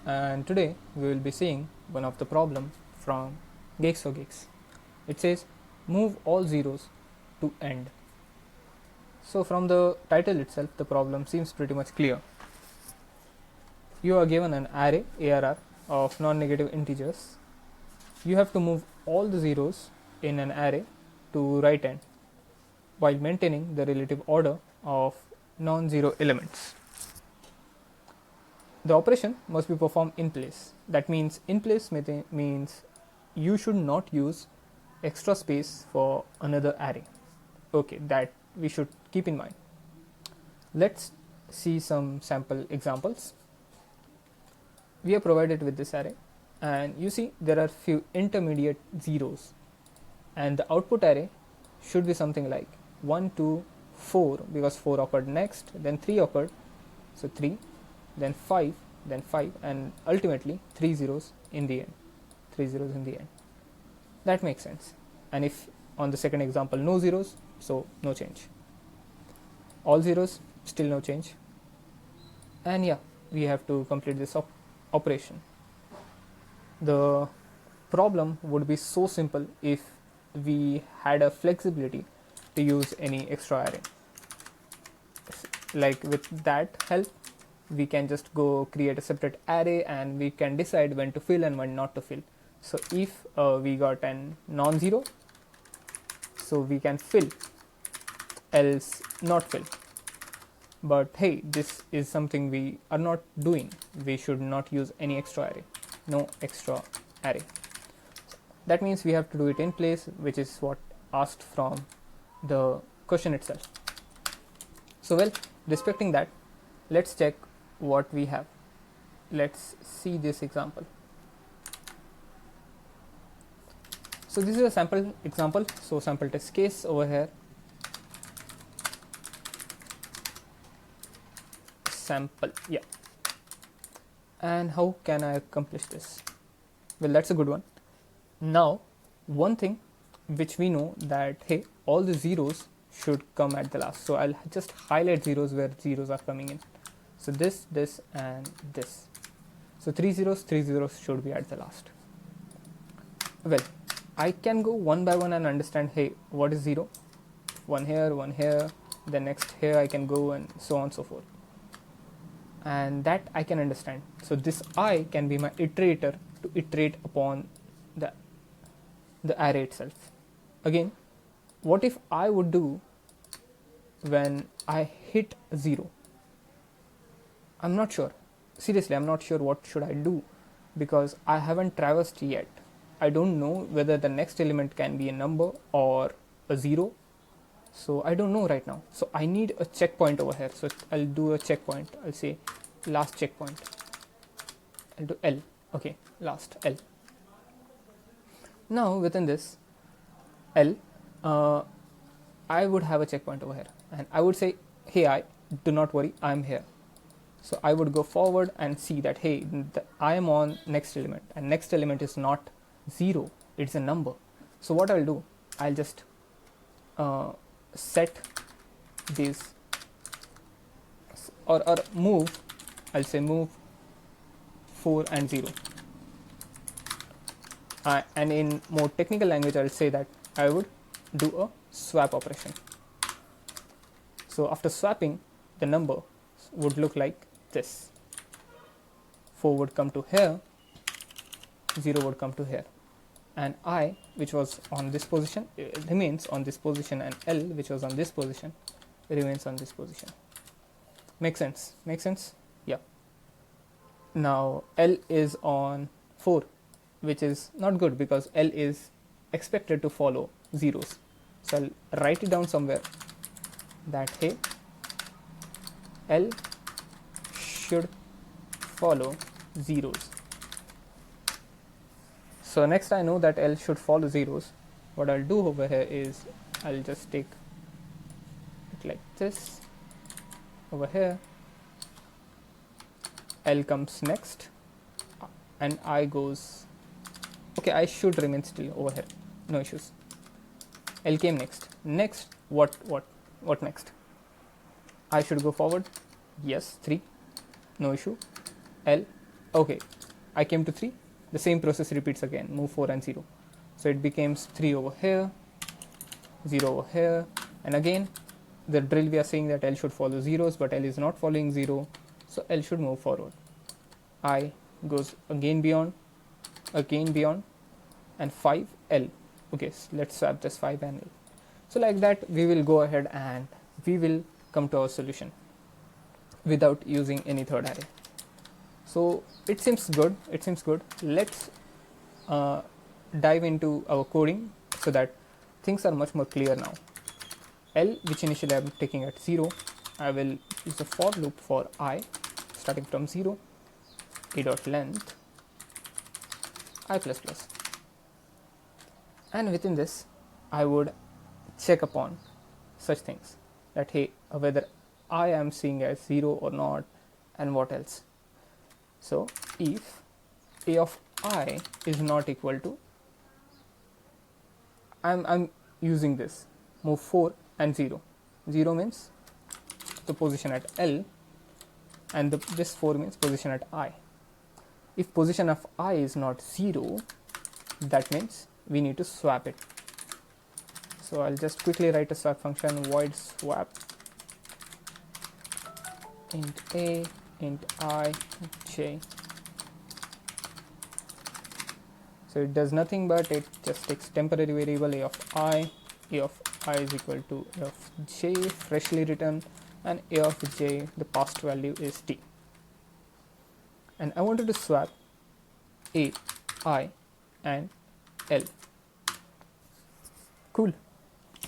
and today we will be seeing one of the problem from Geeks for Geeks. It says move all zeros to end. So from the title itself the problem seems pretty much clear. You are given an array ARR of non-negative integers. You have to move all the zeros in an array to right end while maintaining the relative order of non-zero elements. The operation must be performed in place. That means in place means you should not use extra space for another array. Okay, that we should keep in mind. Let's see some sample examples. We are provided with this array, and you see there are few intermediate zeros, and the output array should be something like 1, 2, 4 because 4 occurred next, then 3 occurred, so 3, then 5, then 5, and ultimately 3 zeros in the end. 3 zeros in the end. That makes sense. And if on the second example no zeros, so no change. All zeros, still no change. And yeah, we have to complete this operation. The problem would be so simple if we had a flexibility to use any extra array. Like with that help, we can just go create a separate array and we can decide when to fill and when not to fill. So if we got an non-zero, so we can fill, else not fill. But hey, this is something we are not doing. We should not use any extra array. No extra array. That means we have to do it in place, which is what asked from the question itself. So well, respecting that, let's check what we have. Let's see this example. So this is a sample example. So sample test case over here. Sample, yeah. And how can I accomplish this? Well, that's a good one. Now, one thing which we know that hey, all the zeros should come at the last. So I'll just highlight zeros where zeros are coming in. So this, and this. So 3 zeros should be at the last. Well, I can go one by one and understand, hey, what is 0? One here, the next here I can go, and so on and so forth. And that I can understand. So this I can be my iterator to iterate upon the array itself. Again, what if I would do when I hit 0? I'm not sure. Seriously, I'm not sure what should I do because I haven't traversed yet. I don't know whether the next element can be a number or a 0. So I don't know right now. So I need a checkpoint over here. So I'll do a checkpoint. I'll say last checkpoint. I'll do L. Okay, last L. Now within this L, I would have a checkpoint over here, and I would say, hey, I do not worry, I'm here. So I would go forward and see that hey, I am on next element, and next element is not 0, it's a number. So what I'll do, I'll just set this or move. I'll say move 4 and 0. And in more technical language, I'll say that I would do a swap operation. So after swapping, the number would look like this. 4 would come to here, 0 would come to here, and I, which was on this position, remains on this position, and L, which was on this position, remains on this position. Make sense? Make sense? Yeah. Now L is on 4, which is not good because L is expected to follow zeros. So I'll write it down somewhere that hey, L should follow zeros. So next I know that L should follow zeros. What I'll do over here is I'll just take it like this. Over here, L comes next, and I goes. Okay, I should remain still over here. No issues. L came next. Next, what next? I should go forward. Yes, 3. No issue. L, Okay, I came to 3. The same process repeats again, move 4 and 0. So it becomes 3 over here, 0 over here, and again the drill we are saying that L should follow zeros, but L is not following 0, so L should move forward. I goes again beyond, and 5 L. Okay, so let's swap this 5 and L. So like that we will go ahead and we will come to our solution without using any third array. So it seems good. Let's dive into our coding so that things are much more clear now. L, which initially I am taking at 0, I will use a for loop for I starting from 0, a dot length I plus plus, and within this I would check upon such things that hey, whether I am seeing as 0 or not, and what else. So if a of I is not equal to, I'm using this move 4 and 0. 0 means the position at L, and this 4 means position at I. If position of I is not 0, that means we need to swap it. So I'll just quickly write a swap function, void swap int a, int I, j. So it does nothing but it just takes temporary variable a of I is equal to a of j freshly written, and a of j, the past value is t. And I wanted to swap a, I and L. Cool.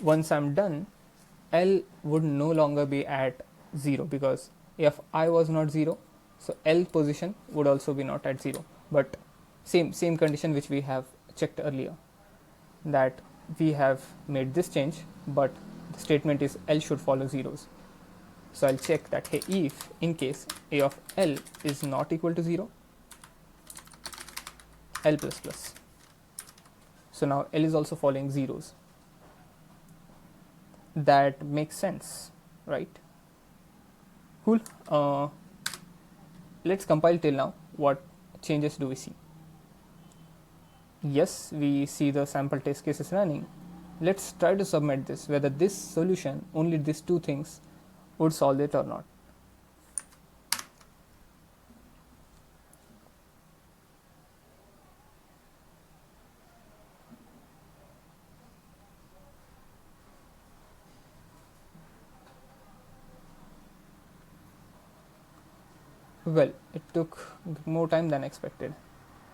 Once I'm done, L would no longer be at 0 because a of I was not 0, so L position would also be not at 0, but same condition which we have checked earlier, that we have made this change, but the statement is L should follow zeros. So I'll check that hey, if in case a of L is not equal to 0, L plus plus. So now L is also following zeros. That makes sense, right? Cool. Let's compile till now. What changes do we see? Yes, we see the sample test cases running. Let's try to submit this, whether this solution, only these two things, would solve it or not. Well, it took more time than expected.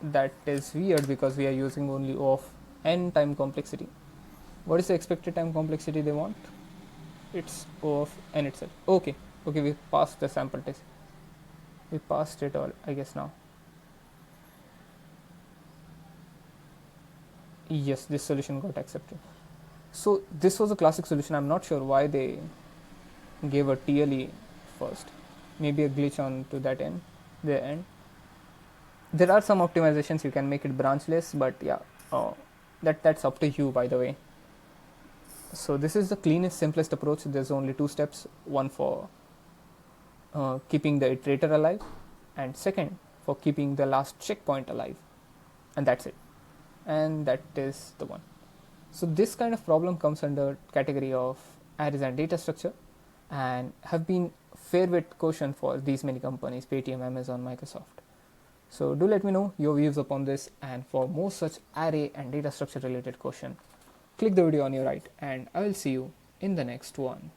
That is weird because we are using only O of n time complexity. What is the expected time complexity they want? It's O of n itself. Okay, we passed the sample test. We passed it all, I guess now. Yes, this solution got accepted. So this was a classic solution. I'm not sure why they gave a TLE first. Maybe a glitch on to that end, their end. There are some optimizations, you can make it branchless, but yeah, that's up to you, by the way. So this is the cleanest, simplest approach. There's only 2 steps, one for keeping the iterator alive, and second for keeping the last checkpoint alive, and that's it, and that is the one. So this kind of problem comes under category of arrays and data structure, and have been fair bit question for these many companies, Paytm, Amazon, Microsoft. So do let me know your views upon this, and for more such array and data structure related question, click the video on your right, and I will see you in the next one.